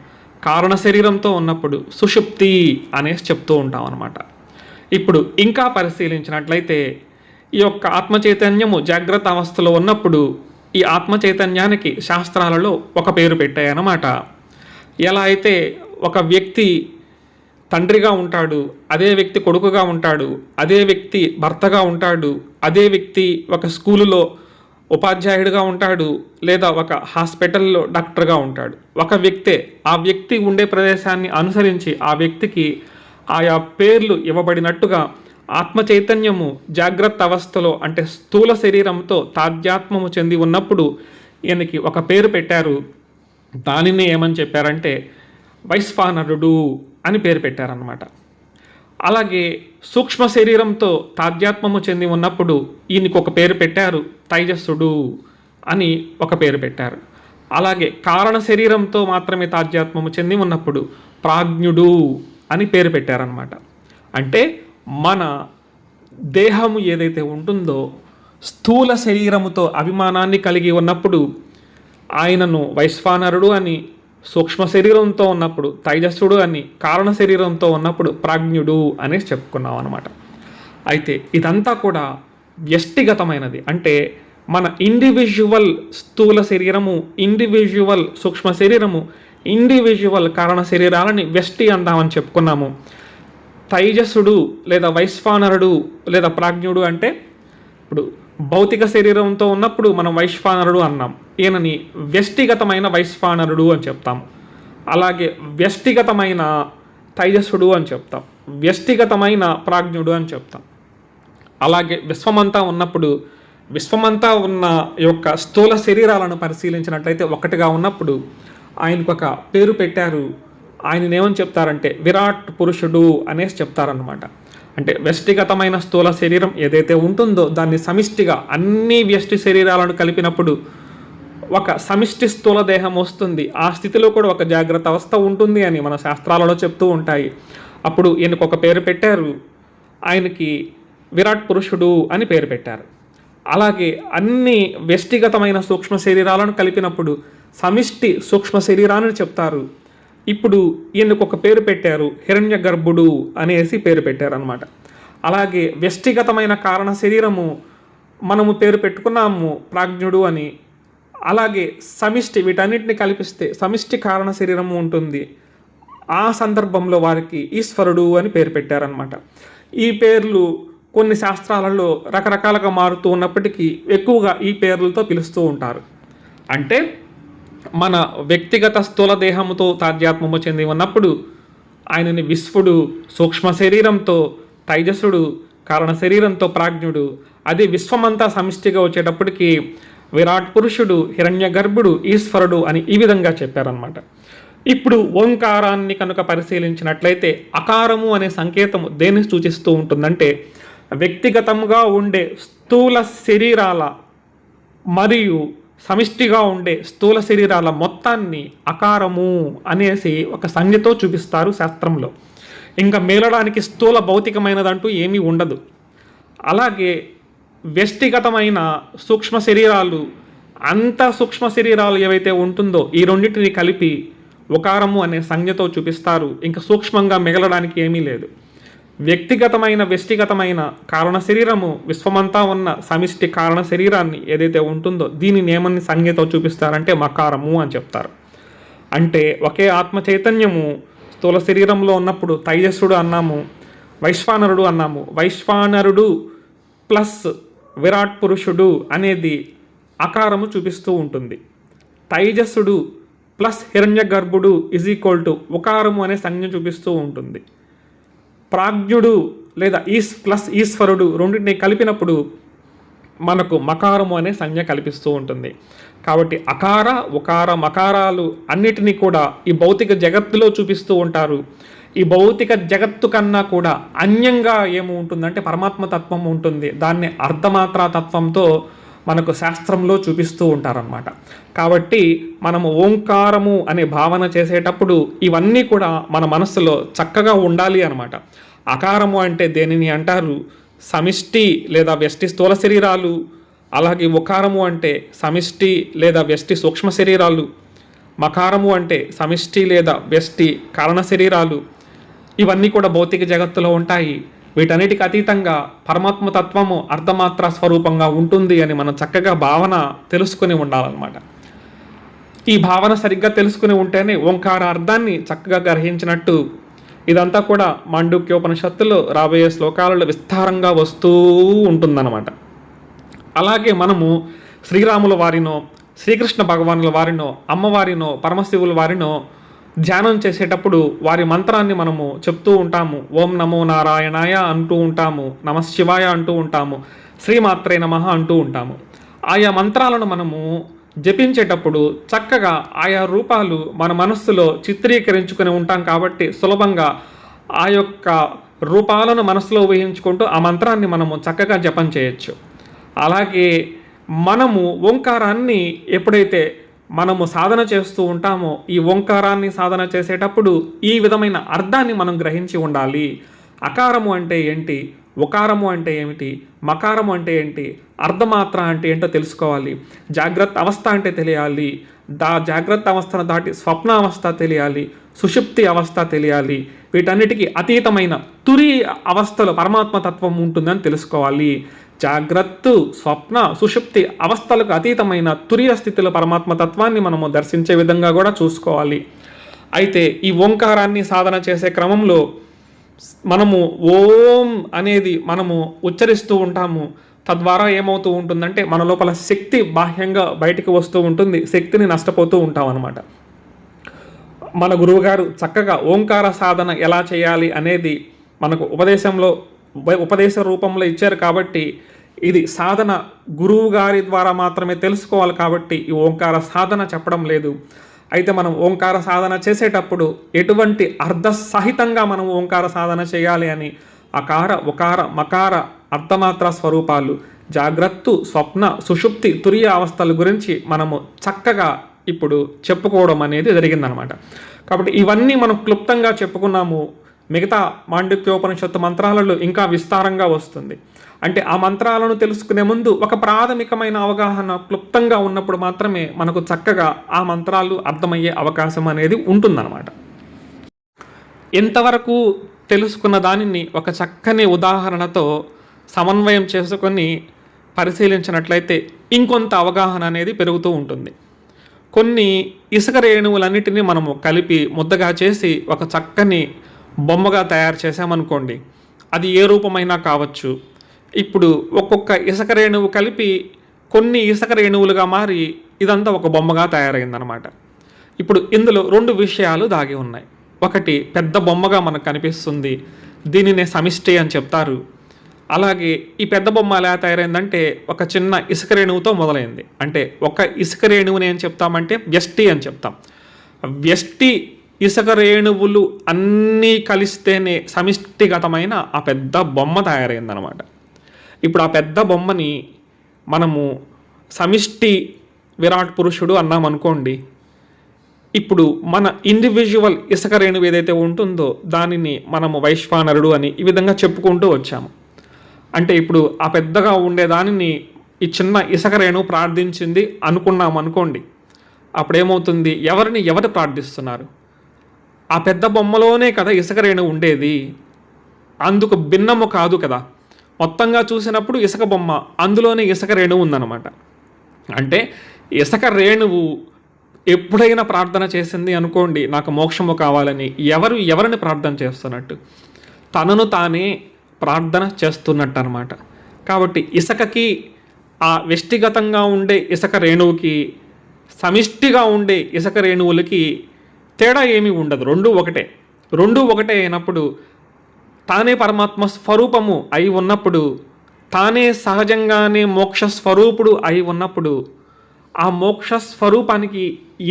కారణ శరీరంతో ఉన్నప్పుడు సుషుప్తి అనేసి చెప్తూ ఉంటాం అన్నమాట. ఇప్పుడు ఇంకా పరిశీలించినట్లయితే ఈ యొక్క ఆత్మ చైతన్యము జాగ్రత్త అవస్థలో ఉన్నప్పుడు ఈ ఆత్మ చైతన్యానికి శాస్త్రాలలో ఒక పేరు పెట్టాయన్నమాట. ఎలా అయితే ఒక వ్యక్తి తండ్రిగా ఉంటాడు, అదే వ్యక్తి కొడుకుగా ఉంటాడు, అదే వ్యక్తి భర్తగా ఉంటాడు, అదే వ్యక్తి ఒక స్కూలులో ఉపాధ్యాయుడిగా ఉంటాడు, లేదా ఒక హాస్పిటల్లో డాక్టర్గా ఉంటాడు. ఒక వ్యక్తే ఆ వ్యక్తి ఉండే ప్రదేశాన్ని అనుసరించి ఆ వ్యక్తికి ఆయా పేర్లు ఇవ్వబడినట్టుగా ఆత్మ చైతన్యము జాగ్రత్త అవస్థలో అంటే స్థూల శరీరంతో తాదాత్మ్యము చెంది ఉన్నప్పుడు ఈయనకి ఒక పేరు పెట్టారు. దానిని ఏమని చెప్పారంటే వైశ్వానరుడు అని పేరు పెట్టారన్నమాట. అలాగే సూక్ష్మ శరీరంతో తాదాత్మ్యము చెంది ఉన్నప్పుడు ఈయనకి ఒక పేరు పెట్టారు, తైజస్సుడు అని ఒక పేరు పెట్టారు. అలాగే కారణ శరీరంతో మాత్రమే తాదాత్మ్యము చెంది ఉన్నప్పుడు ప్రాజ్ఞుడు అని పేరు పెట్టారన్నమాట. అంటే మన దేహము ఏదైతే ఉంటుందో స్థూల శరీరముతో అభిమానాన్ని కలిగి ఉన్నప్పుడు ఆయనను వైశ్వానరుడు అని, సూక్ష్మ శరీరంతో ఉన్నప్పుడు తైజస్సుడు అని, కారణ శరీరంతో ఉన్నప్పుడు ప్రాజ్ఞుడు అనేసి చెప్పుకున్నాం అనమాట. అయితే ఇదంతా కూడా వ్యష్టిగతమైనది. అంటే మన ఇండివిజువల్ స్థూల శరీరము, ఇండివిజువల్ సూక్ష్మ శరీరము, ఇండివిజువల్ కారణ శరీరాలని వ్యష్టి అందామని చెప్పుకున్నాము. తైజస్సుడు లేదా వైశ్వానరుడు లేదా ప్రాజ్ఞుడు అంటే ఇప్పుడు భౌతిక శరీరంతో ఉన్నప్పుడు మనం వైశ్వానరుడు అన్నాం. ఈయనని వ్యష్టిగతమైన వైశ్వానరుడు అని చెప్తాము. అలాగే వ్యష్టిగతమైన తైజస్సుడు అని చెప్తాం, వ్యష్టిగతమైన ప్రాజ్ఞుడు అని చెప్తాం. అలాగే విశ్వమంతా ఉన్నప్పుడు విశ్వమంతా ఉన్న యొక్క స్థూల శరీరాలను పరిశీలించినట్లయితే ఒకటిగా ఉన్నప్పుడు ఆయనకు ఒక పేరు పెట్టారు. ఆయన ఏమని చెప్తారంటే విరాట్ పురుషుడు అనేసి చెప్తారనమాట. అంటే వ్యష్టిగతమైన స్థూల శరీరం ఏదైతే ఉంటుందో దాన్ని సమిష్టిగా అన్ని వ్యష్టి శరీరాలను కలిపినప్పుడు ఒక సమిష్టి స్థూల దేహం వస్తుంది. ఆ స్థితిలో కూడా ఒక జాగ్రత్త అవస్థ ఉంటుంది అని మన శాస్త్రాలలో చెప్తూ ఉంటాయి. అప్పుడు ఈయనకు ఒక పేరు పెట్టారు, ఆయనకి విరాట్ పురుషుడు అని పేరు పెట్టారు. అలాగే అన్ని వ్యష్టిగతమైన సూక్ష్మ శరీరాలను కలిపినప్పుడు సమిష్టి సూక్ష్మ శరీరాన్ని చెప్తారు. ఇప్పుడు ఈయనకు ఒక పేరు పెట్టారు, హిరణ్య గర్భుడు అనేసి పేరు పెట్టారనమాట. అలాగే వ్యష్టిగతమైన కారణ శరీరము మనము పేరు పెట్టుకున్నాము ప్రాజ్ఞుడు అని. అలాగే సమిష్టి వీటన్నిటిని కల్పిస్తే సమిష్టి కారణ శరీరము ఉంటుంది. ఆ సందర్భంలో వారికి ఈశ్వరుడు అని పేరు పెట్టారనమాట. ఈ పేర్లు కొన్ని శాస్త్రాలలో రకరకాలుగా మారుతూ ఉన్నప్పటికీ ఎక్కువగా ఈ పేర్లతో పిలుస్తూ ఉంటారు. అంటే మన వ్యక్తిగత స్థూల దేహముతో తాధ్యాత్మము చెంది ఉన్నప్పుడు ఆయనని విశ్వడు, సూక్ష్మ శరీరంతో తైజసుడు, కారణ శరీరంతో ప్రాజ్ఞుడు, అది విశ్వమంతా సమిష్టిగా వచ్చేటప్పటికి విరాట్ పురుషుడు, హిరణ్య గర్భుడు, ఈశ్వరుడు అని ఈ విధంగా చెప్పారనమాట. ఇప్పుడు ఓంకారాన్ని కనుక పరిశీలించినట్లయితే అకారము అనే సంకేతము దేన్ని సూచిస్తూ ఉంటుందంటే వ్యక్తిగతంగా ఉండే స్థూల శరీరాల మరియు సమిష్టిగా ఉండే స్థూల శరీరాల మొత్తాన్ని అకారము అనేసి ఒక సంజ్ఞతో చూపిస్తారు శాస్త్రంలో. ఇంకా మేలడానికి స్థూల భౌతికమైనదంటూ ఏమీ ఉండదు. అలాగే వ్యష్టిగతమైన సూక్ష్మ శరీరాలు, అంత సూక్ష్మ శరీరాలు ఏవైతే ఉంటుందో ఈ రెండింటిని కలిపి ఒకారము అనే సంజ్ఞతో చూపిస్తారు. ఇంకా సూక్ష్మంగా మిగలడానికి ఏమీ లేదు. వ్యక్తిగతమైన వ్యష్టిగతమైన కారణ శరీరము విశ్వమంతా ఉన్న సమిష్టి కారణ శరీరాన్ని ఏదైతే ఉంటుందో దీనిని ఏమని సంజ్ఞతో చూపిస్తారంటే మకారము అని చెప్తారు. అంటే ఒకే ఆత్మ చైతన్యము స్థూల శరీరంలో ఉన్నప్పుడు తైజస్సుడు అన్నాము, వైశ్వానరుడు అన్నాము. వైశ్వానరుడు ప్లస్ విరాట్ పురుషుడు అనేది అకారము చూపిస్తూ ఉంటుంది. తైజస్సుడు ప్లస్ హిరణ్య గర్భుడు = ఉకారము అనే సంజ్ఞ చూపిస్తూ ఉంటుంది. ప్రాజ్ఞుడు లేదా ప్లస్ ఈశ్వరుడు రెండింటిని కలిపినప్పుడు మనకు మకారము అనే సంజ్ఞ కల్పిస్తూ ఉంటుంది. కాబట్టి అకార, ఉకార, మకారాలు అన్నిటినీ కూడా ఈ భౌతిక జగత్తులో చూపిస్తూ ఉంటారు. ఈ భౌతిక జగత్తు కన్నా కూడా అన్యంగా ఏమి ఉంటుందంటే పరమాత్మ తత్వం ఉంటుంది. దాన్ని అర్ధమాత్రా తత్వంతో మనకు శాస్త్రంలో చూపిస్తూ ఉంటారన్నమాట. కాబట్టి మనము ఓంకారము అనే భావన చేసేటప్పుడు ఇవన్నీ కూడా మన మనస్సులో చక్కగా ఉండాలి అన్నమాట. అకారము అంటే దేనిని అంటారు? సమిష్టి లేదా వ్యష్టి స్థూల శరీరాలు. అలాగే ఉకారము అంటే సమిష్టి లేదా వ్యష్టి సూక్ష్మ శరీరాలు. మకారము అంటే సమిష్టి లేదా వ్యష్టి కారణ శరీరాలు. ఇవన్నీ కూడా భౌతిక జగత్తులో ఉంటాయి. వీటన్నిటికి అతీతంగా పరమాత్మ తత్వము అర్ధమాత్ర స్వరూపంగా ఉంటుంది అని మనం చక్కగా భావన తెలుసుకుని ఉండాలన్నమాట. ఈ భావన సరిగ్గా తెలుసుకుని ఉంటేనే ఓంకార అర్థాన్ని చక్కగా గ్రహించినట్టు. ఇదంతా కూడా మాండూక్యోపనిషత్తులో రాబోయే శ్లోకాలలో విస్తారంగా వస్తూ ఉంటుందన్నమాట. అలాగే మనము శ్రీరాముల వారినో, శ్రీకృష్ణ భగవానుల వారినో, అమ్మవారినో, పరమశివుల వారినో ధ్యానం చేసేటప్పుడు వారి మంత్రాన్ని మనము చెప్తూ ఉంటాము. ఓం నమో నారాయణాయ అంటూ ఉంటాము, నమశివాయ అంటూ ఉంటాము, శ్రీమాత్రే నమః అంటూ ఉంటాము. ఆయా మంత్రాలను మనము జపించేటప్పుడు చక్కగా ఆయా రూపాలు మన మనస్సులో చిత్రీకరించుకొని ఉంటాం. కాబట్టి సులభంగా ఆ యొక్క రూపాలను మనసులో ఊహించుకుంటూ ఆ మంత్రాన్ని మనము చక్కగా జపం చేయొచ్చు. అలాగే మనము ఓంకారాన్ని ఎప్పుడైతే మనము సాధన చేస్తూ ఉంటామో ఈ ఓంకారాన్ని సాధన చేసేటప్పుడు ఈ విధమైన అర్థాన్ని మనం గ్రహించి ఉండాలి. అకారము అంటే ఏంటి, ఉకారము అంటే ఏమిటి, మకారము అంటే ఏంటి, అర్ధమాత్ర అంటే ఏంటో తెలుసుకోవాలి. జాగ్రత్త అవస్థ అంటే తెలియాలి. జాగ్రత్త అవస్థను దాటి స్వప్నావస్థ తెలియాలి, సుషుప్తి అవస్థ తెలియాలి. వీటన్నిటికీ అతీతమైన తురి అవస్థలో పరమాత్మతత్వం ఉంటుందని తెలుసుకోవాలి. జాగ్రత్త, స్వప్న, సుషుప్తి అవస్థలకు అతీతమైన తురియ స్థితిలో పరమాత్మతత్వాన్ని మనము దర్శించే విధంగా కూడా చూసుకోవాలి. అయితే ఈ ఓంకారాన్ని సాధన చేసే క్రమంలో మనము ఓం అనేది మనము ఉచ్చరిస్తూ ఉంటాము. తద్వారా ఏమవుతూ ఉంటుందంటే మన లోపల శక్తి బాహ్యంగా బయటికి వస్తూ ఉంటుంది, శక్తిని నష్టపోతూ ఉంటాం అన్నమాట. మన గురువుగారు చక్కగా ఓంకార సాధన ఎలా చేయాలి అనేది మనకు ఉపదేశ రూపంలో ఇచ్చారు. కాబట్టి ఇది సాధన గురువు గారి ద్వారా మాత్రమే తెలుసుకోవాలి. కాబట్టి ఈ ఓంకార సాధన చెప్పడం లేదు. అయితే మనం ఓంకార సాధన చేసేటప్పుడు ఎటువంటి అర్ధ సహితంగా మనం ఓంకార సాధన చేయాలి అని అకార, ఉకార, మకార అర్ధమాత్ర స్వరూపాలు, జాగ్రత్త, స్వప్న, సుషుప్తి, తురియ అవస్థల గురించి మనము చక్కగా ఇప్పుడు చెప్పుకోవడం అనేది జరిగిందనమాట. కాబట్టి ఇవన్నీ మనం క్లుప్తంగా చెప్పుకున్నాము. మిగతా మాండుక్యోపనిషత్తు మంత్రాలలో ఇంకా విస్తారంగా వస్తుంది. అంటే ఆ మంత్రాలను తెలుసుకునే ముందు ఒక ప్రాథమికమైన అవగాహన క్లుప్తంగా ఉన్నప్పుడు మాత్రమే మనకు చక్కగా ఆ మంత్రాలు అర్థమయ్యే అవకాశం అనేది ఉంటుందన్నమాట. ఇంతవరకు తెలుసుకున్న దానిని ఒక చక్కని ఉదాహరణతో సమన్వయం చేసుకొని పరిశీలించినట్లయితే ఇంకొంత అవగాహన అనేది పెరుగుతూ ఉంటుంది. కొన్ని ఇసుక రేణువులన్నిటినీ మనము కలిపి ముద్దగా చేసి ఒక చక్కని బొమ్మగా తయారు చేసామనుకోండి, అది ఏ రూపమైనా కావచ్చు. ఇప్పుడు ఒక్కొక్క ఇసుక రేణువు కలిపి కొన్ని ఇసుక రేణువులుగా మారి ఇదంతా ఒక బొమ్మగా తయారైందనమాట. ఇప్పుడు ఇందులో 2 విషయాలు దాగి ఉన్నాయి. ఒకటి పెద్ద బొమ్మగా మనకు కనిపిస్తుంది, దీనినే సమిష్టి అని చెప్తారు. అలాగే ఈ పెద్ద బొమ్మ ఎలా తయారైందంటే ఒక చిన్న ఇసుక రేణువుతో మొదలైంది. అంటే ఒక ఇసుక రేణువుని ఏం చెప్తామంటే వ్యష్టి అని చెప్తాం. వ్యష్టి ఇసుక రేణువులు అన్నీ కలిస్తేనే సమిష్టిగతమైన ఆ పెద్ద బొమ్మ తయారైందనమాట. ఇప్పుడు ఆ పెద్ద బొమ్మని మనము సమిష్టి విరాట్ పురుషుడు అన్నామనుకోండి. ఇప్పుడు మన ఇండివిజువల్ ఇసుక రేణువు ఏదైతే ఉంటుందో దానిని మనము వైశ్వానరుడు అని ఈ విధంగా చెప్పుకుంటూ వచ్చాము. అంటే ఇప్పుడు ఆ పెద్దగా ఉండే దానిని ఈ చిన్న ఇసుక రేణువు ప్రార్థించింది అనుకున్నాం అనుకోండి. అప్పుడేమవుతుంది, ఎవరు ప్రార్థిస్తున్నారు? ఆ పెద్ద బొమ్మలోనే కదా ఇసుక రేణువు ఉండేది, అందుకు భిన్నము కాదు కదా. మొత్తంగా చూసినప్పుడు ఇసుక బొమ్మ, అందులోనే ఇసుక రేణువు ఉందన్నమాట. అంటే ఇసుక రేణువు ఎప్పుడైనా ప్రార్థన చేసింది అనుకోండి, నాకు మోక్షము కావాలని, ఎవరిని ప్రార్థన చేస్తున్నట్టు? తనను తానే ప్రార్థన చేస్తున్నట్టు అనమాట. కాబట్టి ఇసుకకి, ఆ వ్యష్టిగతంగా ఉండే ఇసుక రేణువుకి, సమిష్టిగా ఉండే ఇసుక రేణువులకి తేడా ఏమీ ఉండదు. రెండు ఒకటే అయినప్పుడు, తానే పరమాత్మ స్వరూపము అయి ఉన్నప్పుడు, తానే సహజంగానే మోక్ష స్వరూపుడు అయి ఉన్నప్పుడు, ఆ మోక్ష స్వరూపానికి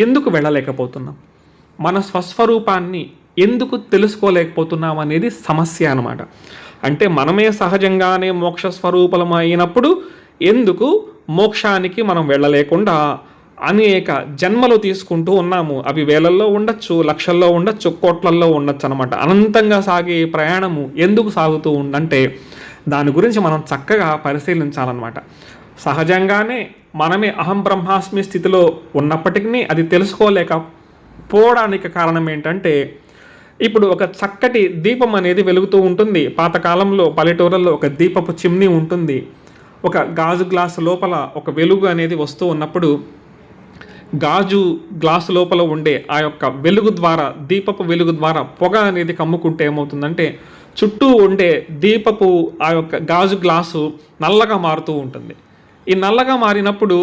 ఎందుకు వెళ్ళలేకపోతున్నాం? మన స్వస్వరూపాన్ని ఎందుకు తెలుసుకోలేకపోతున్నాం అనేది సమస్య అన్నమాట. అంటే మనమే సహజంగానే మోక్ష స్వరూపం అయినప్పుడు ఎందుకు మోక్షానికి మనం వెళ్ళలేకుండా అనేక జన్మలు తీసుకుంటూ ఉన్నాము. అవి వేలల్లో ఉండొచ్చు, లక్షల్లో ఉండొచ్చు, కోట్లల్లో ఉండొచ్చు అనమాట. అనంతంగా సాగే ప్రయాణము ఎందుకు సాగుతూ ఉందంటే దాని గురించి మనం చక్కగా పరిశీలించాలన్నమాట. సహజంగానే మనమే అహం బ్రహ్మాస్మి స్థితిలో ఉన్నప్పటికీ అది తెలుసుకోలేకపోవడానికి కారణం ఏంటంటే, ఇప్పుడు ఒక చక్కటి దీపం అనేది వెలుగుతూ ఉంటుంది. పాతకాలంలో పల్లెటూరుల్లో ఒక దీపపు చిమ్నీ ఉంటుంది. ఒక గాజు గ్లాసు లోపల ఒక వెలుగు అనేది వస్తూ ఉన్నప్పుడు, గాజు గ్లాసు లోపల ఉండే ఆ యొక్క వెలుగు ద్వారా, దీపపు వెలుగు ద్వారా పొగ అనేది కమ్ముకుంటే ఏమవుతుందంటే, చుట్టూ ఉండే దీపపు ఆ యొక్క గాజు గ్లాసు నల్లగా మారుతూ ఉంటుంది. ఈ నల్లగా మారినప్పుడు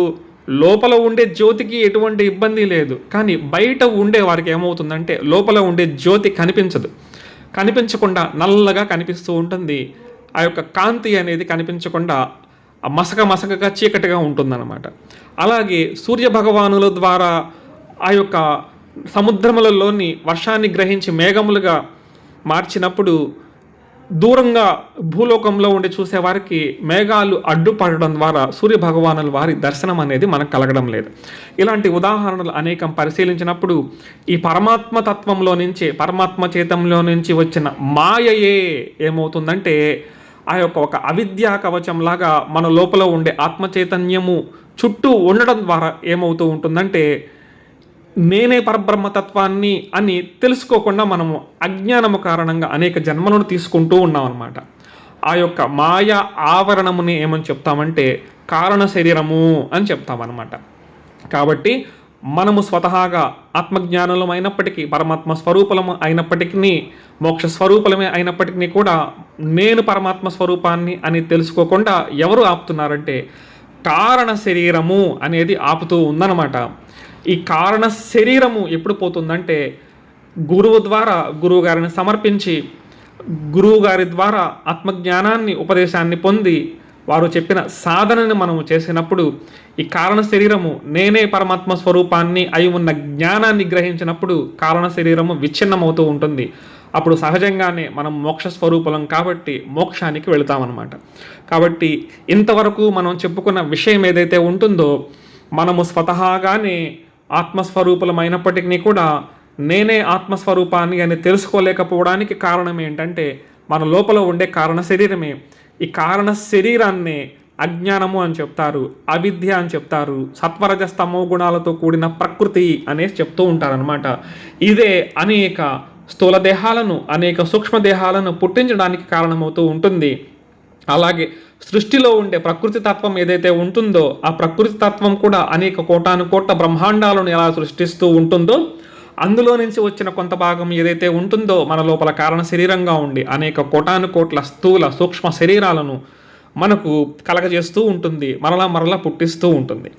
లోపల ఉండే జ్యోతికి ఎటువంటి ఇబ్బంది లేదు. కానీ బయట ఉండే వారికి ఏమవుతుందంటే, లోపల ఉండే జ్యోతి కనిపించకుండా నల్లగా కనిపిస్తూ ఉంటుంది. ఆ యొక్క కాంతి అనేది కనిపించకుండా మసకగా చీకటిగా ఉంటుందన్నమాట. అలాగే సూర్యభగవానుల ద్వారా ఆ యొక్క సముద్రములలోని వర్షాన్ని గ్రహించి మేఘములుగా మార్చినప్పుడు దూరంగా భూలోకంలో ఉండి చూసేవారికి మేఘాలు అడ్డుపడడం ద్వారా సూర్యభగవానుల వారి దర్శనం అనేది మనకు కలగడం లేదు. ఇలాంటి ఉదాహరణలు అనేకం పరిశీలించినప్పుడు ఈ పరమాత్మ తత్వంలో నుంచి, పరమాత్మ చేతంలో నుంచి వచ్చిన మాయయే ఏమవుతుందంటే, ఆ యొక్క ఒక అవిద్యా కవచంలాగా మన లోపల ఉండే ఆత్మ చైతన్యము చుట్టూ ఉండడం ద్వారా ఏమవుతూ ఉంటుందంటే, నేనే పరబ్రహ్మతత్వాన్ని అని తెలుసుకోకుండా మనము అజ్ఞానము కారణంగా అనేక జన్మలను తీసుకుంటూ ఉన్నాం అన్నమాట. ఆ యొక్క మాయ ఆవరణముని ఏమని చెప్తామంటే కారణ శరీరము అని చెప్తామన్నమాట. కాబట్టి మనము స్వతహాగా ఆత్మజ్ఞానులం అయినప్పటికీ, పరమాత్మ స్వరూపము అయినప్పటికీ, మోక్ష స్వరూపమే అయినప్పటికీ కూడా నేను పరమాత్మ స్వరూపాన్ని అని తెలుసుకోకుండా ఎవరు ఆపుతున్నారంటే కారణ శరీరము అనేది ఆపుతూ ఉందన్నమాట. ఈ కారణ శరీరము ఎప్పుడు పోతుందంటే గురువు ద్వారా, గురువు గారిని సమర్పించి, గురువు గారి ద్వారా ఆత్మజ్ఞానాన్ని, ఉపదేశాన్ని పొంది వారు చెప్పిన సాధనని మనము చేసినప్పుడు ఈ కారణ శరీరము నేనే పరమాత్మ స్వరూపాన్ని అయి ఉన్న జ్ఞానాన్ని గ్రహించినప్పుడు కారణ శరీరము విచ్ఛిన్నమవుతూ ఉంటుంది. అప్పుడు సహజంగానే మనం మోక్ష స్వరూపలం కాబట్టి మోక్షానికి వెళతామన్నమాట. కాబట్టి ఇంతవరకు మనం చెప్పుకున్న విషయం ఏదైతే ఉంటుందో మనము స్వతహాగానే ఆత్మస్వరూపులమైనప్పటికీ కూడా నేనే ఆత్మస్వరూపాన్ని అని తెలుసుకోలేకపోవడానికి కారణం ఏంటంటే మన లోపల ఉండే కారణ శరీరమే. ఈ కారణ శరీరాన్ని అజ్ఞానము అని చెప్తారు, అవిద్య అని చెప్తారు, సత్వరజస్తమో గుణాలతో కూడిన ప్రకృతి అనేసి చెప్తూ ఉంటారనమాట. ఇదే అనేక స్థూల దేహాలను, అనేక సూక్ష్మదేహాలను పుట్టించడానికి కారణమవుతూ ఉంటుంది. అలాగే సృష్టిలో ఉండే ప్రకృతి తత్వం ఏదైతే ఉంటుందో ఆ ప్రకృతి తత్వం కూడా అనేక కోటాను కోట్ల బ్రహ్మాండాలను ఎలా సృష్టిస్తూ ఉంటుందో అందులో నుంచి వచ్చిన కొంత భాగం ఏదైతే ఉంటుందో మన లోపల కారణ శరీరంగా ఉండి అనేక కోటాను కోట్ల స్థూల సూక్ష్మ శరీరాలను మనకు కలగజేస్తూ ఉంటుంది, మరలా పుట్టిస్తూ ఉంటుంది.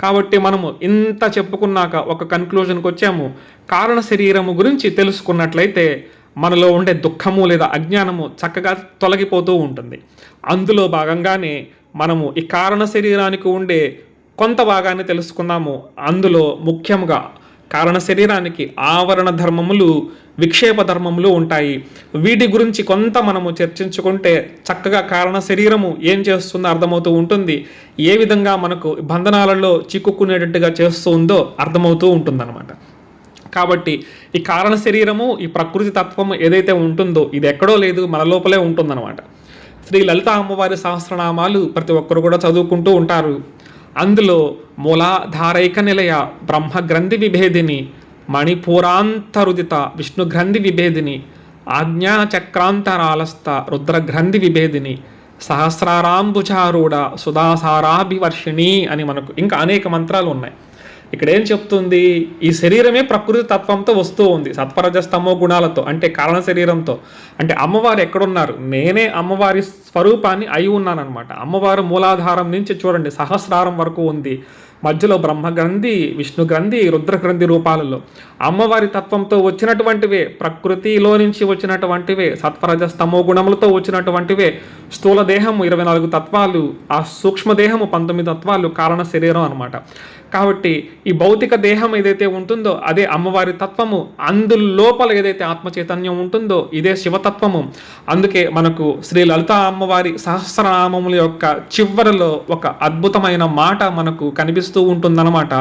కాబట్టి మనము ఇంత చెప్పుకున్నాక ఒక కన్క్లూజన్కి వచ్చాము. కారణ శరీరము గురించి తెలుసుకున్నట్లయితే మనలో ఉండే దుఃఖము లేదా అజ్ఞానము చక్కగా తొలగిపోతూ ఉంటుంది. అందులో భాగంగానే మనము ఈ కారణ శరీరానికి ఉండే కొంత భాగాన్ని తెలుసుకున్నాము. అందులో ముఖ్యంగా కారణ శరీరానికి ఆవరణ ధర్మములు, విక్షేప ధర్మములు ఉంటాయి. వీటి గురించి కొంత మనము చర్చించుకుంటే చక్కగా కారణ శరీరము ఏం చేస్తుందో అర్థమవుతూ ఉంటుంది. ఏ విధంగా మనకు బంధనాలలో చిక్కుకునేటట్టుగా చేస్తుందో అర్థమవుతూ ఉంటుందన్నమాట. కాబట్టి ఈ కారణ శరీరము, ఈ ప్రకృతి తత్వము ఏదైతే ఉంటుందో ఇది ఎక్కడో లేదు, మన లోపలే ఉంటుందన్నమాట. శ్రీ లలిత అమ్మవారి సహస్రనామాలు ప్రతి ఒక్కరు కూడా చదువుకుంటూ ఉంటారు. అందులో మూలాధారైక నిలయ బ్రహ్మగ్రంథి విభేదిని, మణిపూరాంతరుదిత విష్ణుగ్రంథి విభేదిని, ఆజ్ఞాచక్రాంతరాలస్థ రుద్రగ్రంథి విభేదిని, సహస్రారాంబుచారూఢ సుధాసారాభివర్షిణి అని మనకు ఇంకా అనేక మంత్రాలు ఉన్నాయి. ఇక్కడ ఏం చెప్తుంది? ఈ శరీరమే ప్రకృతి తత్వంతో వస్తూ ఉంది, సత్వరజస్తమో గుణాలతో, అంటే కారణ శరీరంతో. అంటే అమ్మవారు ఎక్కడున్నారు? నేనే అమ్మవారి స్వరూపాన్ని అయి ఉన్నానన్నమాట. అమ్మవారు మూలాధారం నుంచి చూడండి సహస్రారం వరకు ఉంది. మధ్యలో బ్రహ్మగ్రంథి, విష్ణుగ్రంథి, రుద్రగ్రంథి రూపాలలో అమ్మవారి తత్వంతో వచ్చినటువంటివే, ప్రకృతిలో నుంచి వచ్చినటువంటివే, సత్వరజస్తమో గుణములతో వచ్చినటువంటివే. స్థూల దేహము 24 తత్వాలు, ఆ సూక్ష్మదేహము 19 తత్వాలు కారణ శరీరం అనమాట. కాబట్టి ఈ భౌతిక దేహం ఏదైతే ఉంటుందో అదే అమ్మవారి తత్వము. అందులోపల ఏదైతే ఆత్మచైతన్యం ఉంటుందో ఇదే శివతత్వము. అందుకే మనకు శ్రీ లలిత అమ్మవారి సహస్రనామముల యొక్క చివరిలో ఒక అద్భుతమైన మాట మనకు కనిపిస్తూ ఉంటుందన్నమాట.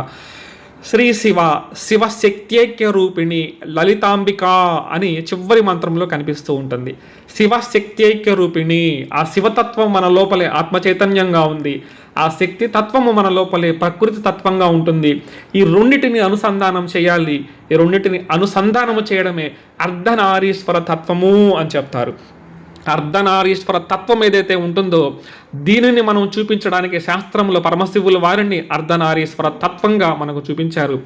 శ్రీ శివ శివశక్త్యైక్య రూపిణి లలితాంబిక అని చివరి మంత్రంలో కనిపిస్తూ ఉంటుంది. శివశక్త్యైక్య రూపిణి, ఆ శివతత్వం మన లోపలే ఆత్మచైతన్యంగా ఉంది. ఆ శక్తి తత్వము మన లోపలే ప్రకృతి తత్వంగా ఉంటుంది. ఈ రెండిటిని అనుసంధానం చేయాలి. ఈ రెండిటిని అనుసంధానము చేయడమే అర్ధనారీశ్వర తత్వము అని చెప్తారు. అర్ధనారీశ్వర తత్వం ఏదైతే ఉంటుందో దీనిని మనం చూపించడానికి శాస్త్రంలో పరమశివుల వారిని అర్ధనారీశ్వర తత్వంగా మనకు చూపించారు.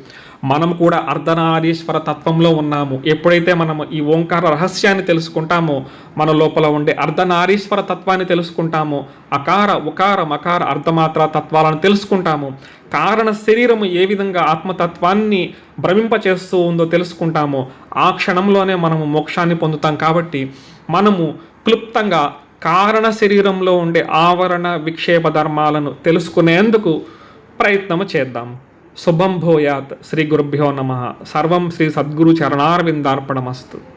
మనం కూడా అర్ధనారీశ్వర తత్వంలో ఉన్నాము. ఎప్పుడైతే మనము ఈ ఓంకార రహస్యాన్ని తెలుసుకుంటామో, మన లోపల ఉండే అర్ధనారీశ్వర తత్వాన్ని తెలుసుకుంటామో, అకార ఉకార మకార అర్ధమాత్ర తత్వాలను తెలుసుకుంటాము, కారణ శరీరము ఏ విధంగా ఆత్మతత్వాన్ని భ్రమింపచేస్తూ ఉందో తెలుసుకుంటామో ఆ క్షణంలోనే మనము మోక్షాన్ని పొందుతాం. కాబట్టి మనము క్లుప్తంగా కారణ శరీరంలో ఉండే ఆవరణ విక్షేప ధర్మాలను తెలుసుకునేందుకు ప్రయత్నము చేద్దాం. శుభం భూయాత్. శ్రీ గురుభ్యో నమః. సర్వం శ్రీ సద్గురు చరణారవిందార్పణమస్తు.